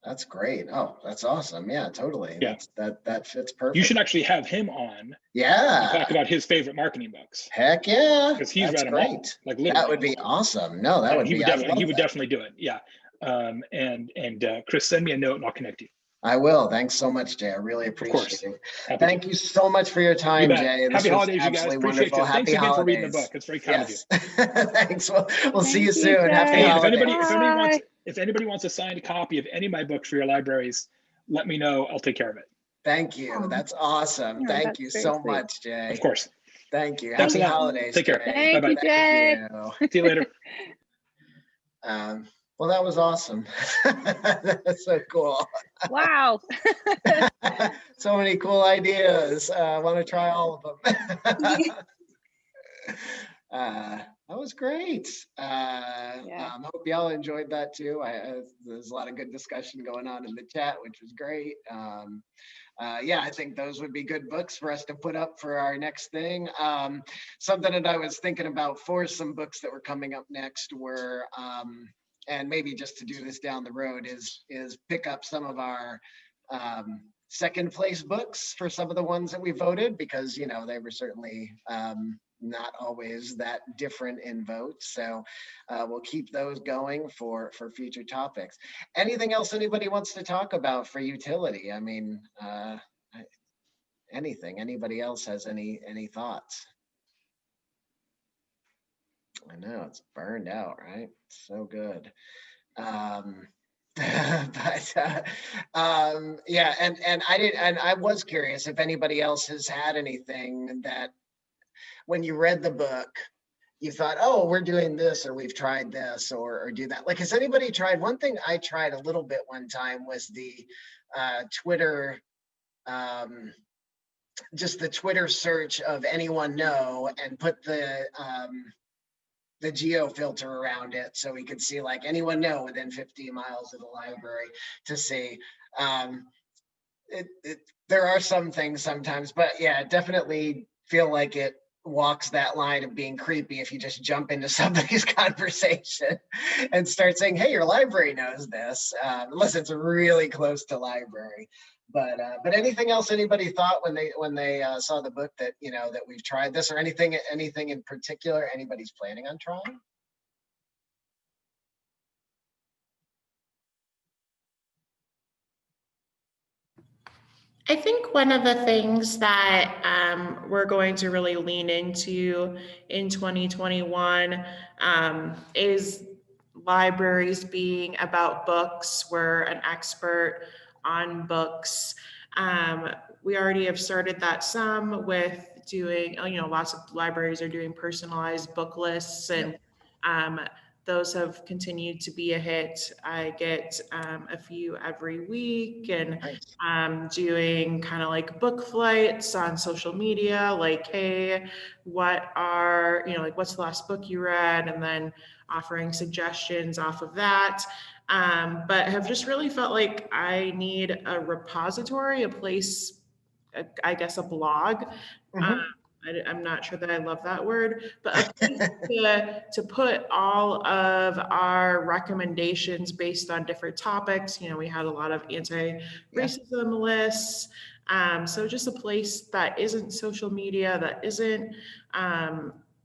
[SPEAKER 1] That's great. Oh, that's awesome. Yeah, totally.
[SPEAKER 13] Yeah.
[SPEAKER 1] That fits perfect.
[SPEAKER 13] You should actually have him on.
[SPEAKER 1] Yeah.
[SPEAKER 13] To talk about his favorite marketing books.
[SPEAKER 1] Heck yeah.
[SPEAKER 13] Because he's read them all. Like literally.
[SPEAKER 1] That would be awesome. No, that would be.
[SPEAKER 13] He would definitely do it. Yeah. And Chris, send me a note and I'll connect you.
[SPEAKER 1] I will. Thanks so much, Jay. I really appreciate it.
[SPEAKER 13] Happy
[SPEAKER 1] Thank you so much for your time,
[SPEAKER 13] bet.
[SPEAKER 1] Jay. This
[SPEAKER 13] Happy
[SPEAKER 1] was
[SPEAKER 13] holidays, you guys.
[SPEAKER 1] absolutely
[SPEAKER 13] Appreciate
[SPEAKER 1] wonderful.
[SPEAKER 13] you. Thanks
[SPEAKER 1] Happy
[SPEAKER 13] again for reading the
[SPEAKER 1] holidays.
[SPEAKER 13] book. It's very kind of you.
[SPEAKER 1] Thanks. We'll see you
[SPEAKER 4] Thank you,
[SPEAKER 1] soon. Happy
[SPEAKER 4] Jay.
[SPEAKER 13] Hey,
[SPEAKER 1] holidays.
[SPEAKER 13] if anybody wants a signed copy of any of my books for your libraries, let me know. I'll take care of it.
[SPEAKER 1] Thank you. That's awesome.
[SPEAKER 4] Oh,
[SPEAKER 1] Thank
[SPEAKER 4] that's
[SPEAKER 1] you
[SPEAKER 4] very
[SPEAKER 1] so
[SPEAKER 4] sweet.
[SPEAKER 1] much, Jay.
[SPEAKER 13] Of course.
[SPEAKER 1] Thank you.
[SPEAKER 13] Thanks
[SPEAKER 1] Happy
[SPEAKER 13] a lot.
[SPEAKER 1] holidays.
[SPEAKER 13] Take care.
[SPEAKER 1] Jay.
[SPEAKER 4] Thank you, Jay.
[SPEAKER 1] Thank
[SPEAKER 13] See you later.
[SPEAKER 1] you. Well, that was awesome. That's so cool.
[SPEAKER 4] Wow.
[SPEAKER 1] So many cool ideas. I want to try all of them. That was great. Hope y'all enjoyed that too. There's a lot of good discussion going on in the chat, which was great. Yeah, I think those would be good books for us to put up for our next thing. Something that I was thinking about for some books that were coming up next were, and maybe just to do this down the road, is pick up some of our second place books for some of the ones that we voted, because they were certainly not always that different in votes. So we'll keep those going for future topics. Anything else anybody wants to talk about for Youtility? I mean, anything. Anybody else has any thoughts? I know it's burned out, right? So good. Yeah, and I was curious if anybody else has had anything that when you read the book you thought, oh, we're doing this, or we've tried this, or do that. Like, has anybody tried? One thing I tried a little bit one time was the Twitter, just the Twitter search of anyone know, and put the geo filter around it, so we could see like anyone know within 50 miles of the library to see. There are some things sometimes, but yeah, definitely feel like it walks that line of being creepy if you just jump into somebody's conversation and start saying, hey, your library knows this, unless it's really close to library. But anything else anybody thought when they saw the book that that we've tried this, or anything in particular anybody's planning on trying?
[SPEAKER 7] I think one of the things that we're going to really lean into in 2021 is libraries being about books. We're an expert on books. We already have started that some with doing, lots of libraries are doing personalized book lists, and those have continued to be a hit. I get a few every week, and doing kind of like book flights on social media, like, hey, what's the last book you read? And then offering suggestions off of that. But have just really felt like I need a repository, a place, I guess a blog. I'm not sure that I love that word, but a place to put all of our recommendations based on different topics. We had a lot of anti-racism lists. So just a place that isn't social media, that isn't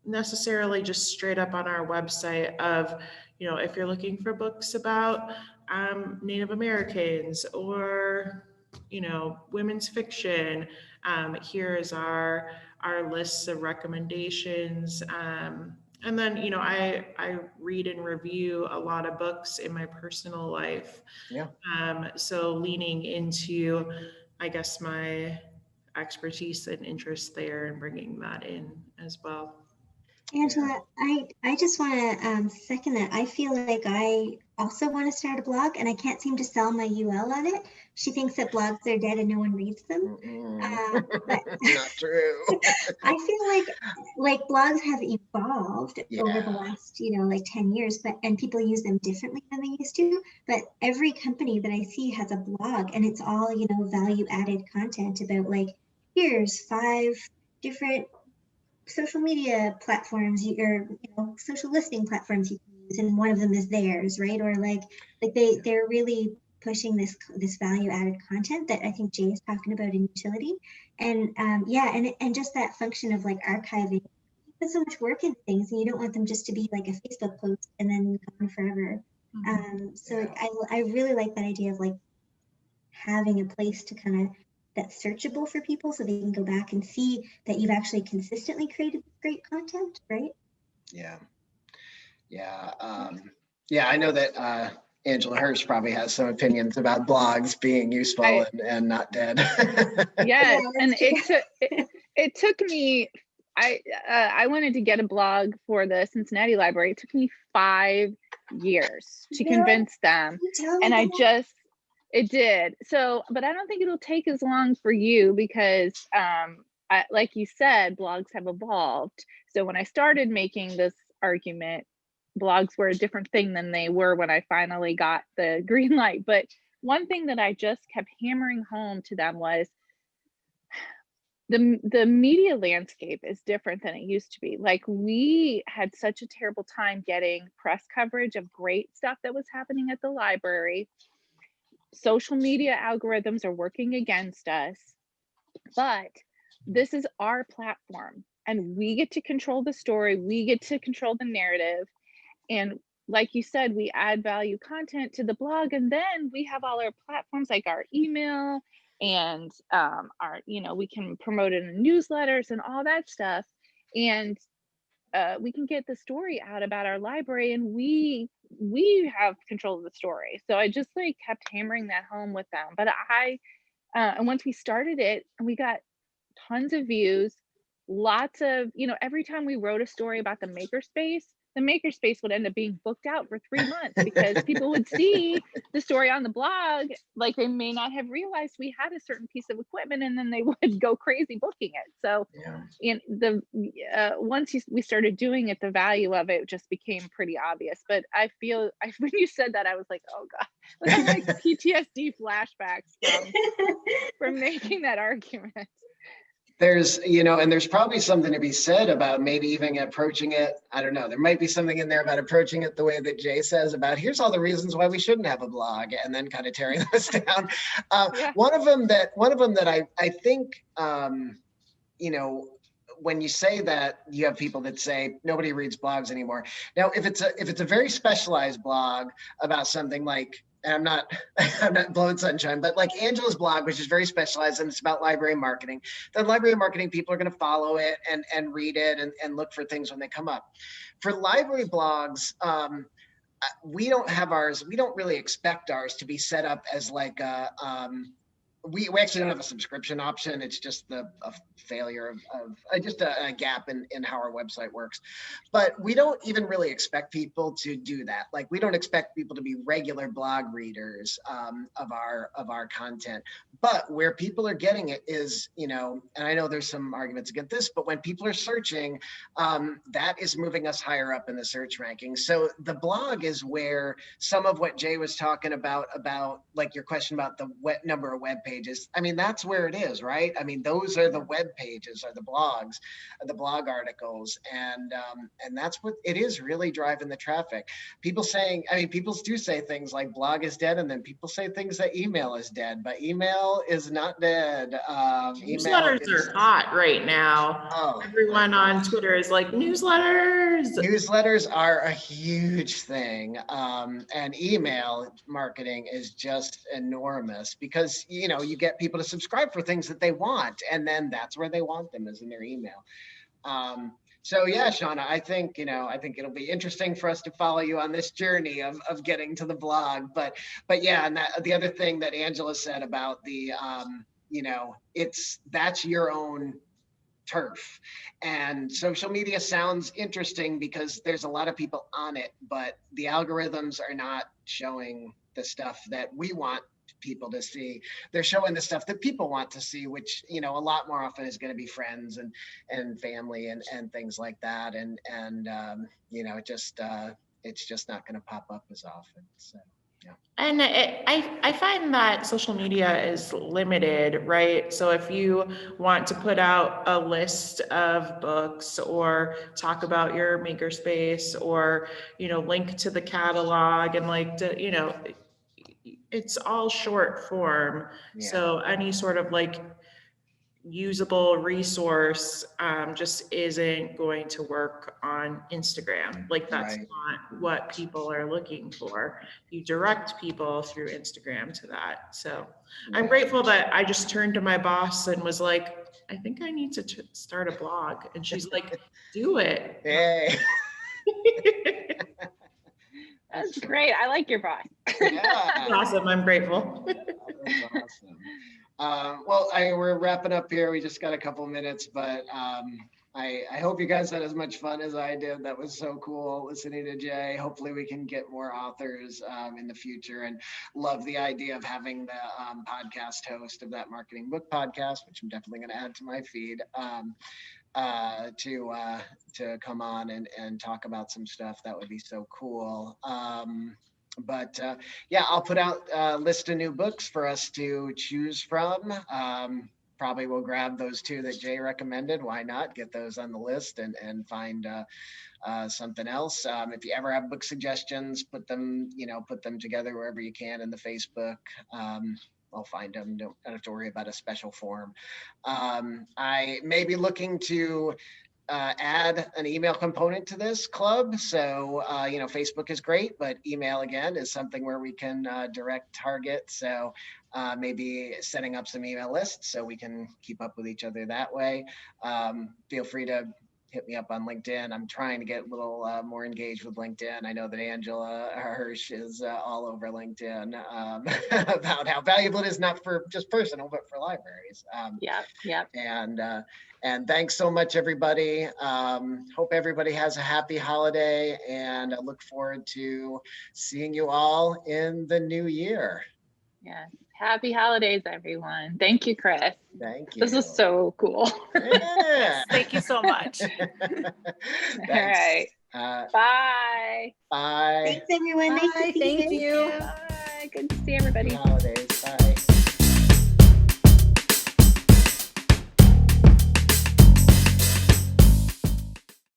[SPEAKER 7] necessarily just straight up on our website of, if you're looking for books about Native Americans or, women's fiction, here is our lists of recommendations. And then, I read and review a lot of books in my personal life. So leaning into, I guess, my expertise and interest there and bringing that in as well.
[SPEAKER 11] Angela, I just want to second that. I feel like I also want to start a blog, and I can't seem to sell my UL on it. She thinks that blogs are dead and no one reads them. But
[SPEAKER 1] not true.
[SPEAKER 11] I feel like blogs have evolved over the last, like 10 years, and people use them differently than they used to. But every company that I see has a blog, and it's all, value added content about like, here's 5 different social media platforms or social listing platforms you can use, and one of them is theirs, right? Or like they're really pushing this value added content that I think Jay is talking about in Youtility, and and just that function of like archiving. You put so much work into things, and you don't want them just to be like a Facebook post and then gone forever. So I really like that idea of like having a place to kind of that's searchable for people so they can go back and see that you've actually consistently created great content, right?
[SPEAKER 1] Yeah. I know that Angela Hirsch probably has some opinions about blogs being useful and not dead.
[SPEAKER 4] Yes, and it took me. I wanted to get a blog for the Cincinnati Library. It took me 5 years to convince them, and it did. So, but I don't think it'll take as long for you because, like you said, blogs have evolved. So when I started making this argument, blogs were a different thing than they were when I finally got the green light. But one thing that I just kept hammering home to them was the media landscape is different than it used to be. Like, we had such a terrible time getting press coverage of great stuff that was happening at the library. Social media algorithms are working against us, but this is our platform and we get to control the story. We get to control the narrative. And like you said, we add value content to the blog, and then we have all our platforms like our email and our, we can promote it in newsletters and all that stuff. And we can get the story out about our library, and we have control of the story. So I just like kept hammering that home with them. But and once we started it, and we got tons of views, lots of, every time we wrote a story about the makerspace, the makerspace would end up being booked out for 3 months because people would see the story on the blog, like they may not have realized we had a certain piece of equipment, and then they would go crazy booking it. So once we started doing it, the value of it just became pretty obvious. But I feel when you said that, I was like, oh God, like PTSD flashbacks from making that argument.
[SPEAKER 1] There's, and there's probably something to be said about maybe even approaching it. I don't know. There might be something in there about approaching it the way that Jay says about here's all the reasons why we shouldn't have a blog, and then kind of tearing those down. One of them that I think, when you say that, you have people that say nobody reads blogs anymore. Now, if it's a very specialized blog about something like, and I'm not blowing sunshine, but like Angela's blog, which is very specialized and it's about library marketing, then library marketing people are going to follow it and read it and look for things when they come up. For library blogs, we don't have ours. We don't really expect ours to be set up as like a, we actually don't have a subscription option. It's just a failure of just a gap in how our website works. But we don't even really expect people to do that. Like, we don't expect people to be regular blog readers of our content. But where people are getting it is, and I know there's some arguments against this, but when people are searching, that is moving us higher up in the search rankings. So the blog is where some of what Jay was talking about like your question about the number of web pages. I mean, that's where it is, right? I mean, those are the web pages, are the blogs, the blog articles, and that's what it is really driving the traffic. People do say things like blog is dead, and then people say things that email is dead, but email is not dead.
[SPEAKER 7] Newsletters are hot right now. Everyone on Twitter is like, newsletters.
[SPEAKER 1] Newsletters are a huge thing, and email marketing is just enormous because you get people to subscribe for things that they want, and then that's where they want them, is in their email. So yeah, Shawna, I think it'll be interesting for us to follow you on this journey of getting to the blog. But yeah, and the other thing that Angela said about the that's your own turf, and social media sounds interesting because there's a lot of people on it, but the algorithms are not showing the stuff that we want people to see. They're showing the stuff that people want to see, which a lot more often is going to be friends and family and things like that, and it's just not going to pop up as often. So yeah.
[SPEAKER 7] And I find that social media is limited, right? So if you want to put out a list of books or talk about your makerspace or link to the catalog and it's all short form. Yeah. So any sort of usable resource just isn't going to work on Instagram. Like that's
[SPEAKER 1] Right.
[SPEAKER 7] not what people are looking for. You direct people through Instagram to that. So I'm grateful that I just turned to my boss and was like, I think I need to start a blog. And she's like, do it.
[SPEAKER 1] Hey.
[SPEAKER 4] That's great. I like your boss.
[SPEAKER 1] Yeah.
[SPEAKER 7] Awesome. I'm grateful.
[SPEAKER 1] That's awesome. Well, we're wrapping up here. We just got a couple minutes, but I hope you guys had as much fun as I did. That was so cool listening to Jay. Hopefully we can get more authors in the future, and love the idea of having the podcast host of that marketing book podcast, which I'm definitely going to add to my feed, to come on and talk about some stuff. That would be so cool. But yeah, I'll put out a list of new books for us to choose from. Probably we'll grab those 2 that Jay recommended. Why not get those on the list and find something else. If you ever have book suggestions, put them together wherever you can in the Facebook. I'll find them. Don't have to worry about a special form. I may be looking to add an email component to this club. So, Facebook is great, but email again is something where we can direct target. So maybe setting up some email lists so we can keep up with each other that way. Feel free to hit me up on LinkedIn. I'm trying to get a little more engaged with LinkedIn. I know that Angela Hirsch is all over LinkedIn about how valuable it is, not for just personal, but for libraries.
[SPEAKER 4] Yeah.
[SPEAKER 1] And thanks so much, everybody. Hope everybody has a happy holiday, and I look forward to seeing you all in the new year.
[SPEAKER 4] Yes. Happy holidays, everyone. Thank you, Chris.
[SPEAKER 1] Thank you.
[SPEAKER 4] This was so cool.
[SPEAKER 1] Yeah.
[SPEAKER 3] Thank you so much.
[SPEAKER 4] All right. Bye.
[SPEAKER 1] Bye.
[SPEAKER 11] Thanks, everyone. Nice to
[SPEAKER 5] Bye,
[SPEAKER 11] see
[SPEAKER 5] thank you.
[SPEAKER 4] Bye. Good to see everybody.
[SPEAKER 1] Happy holidays. Bye.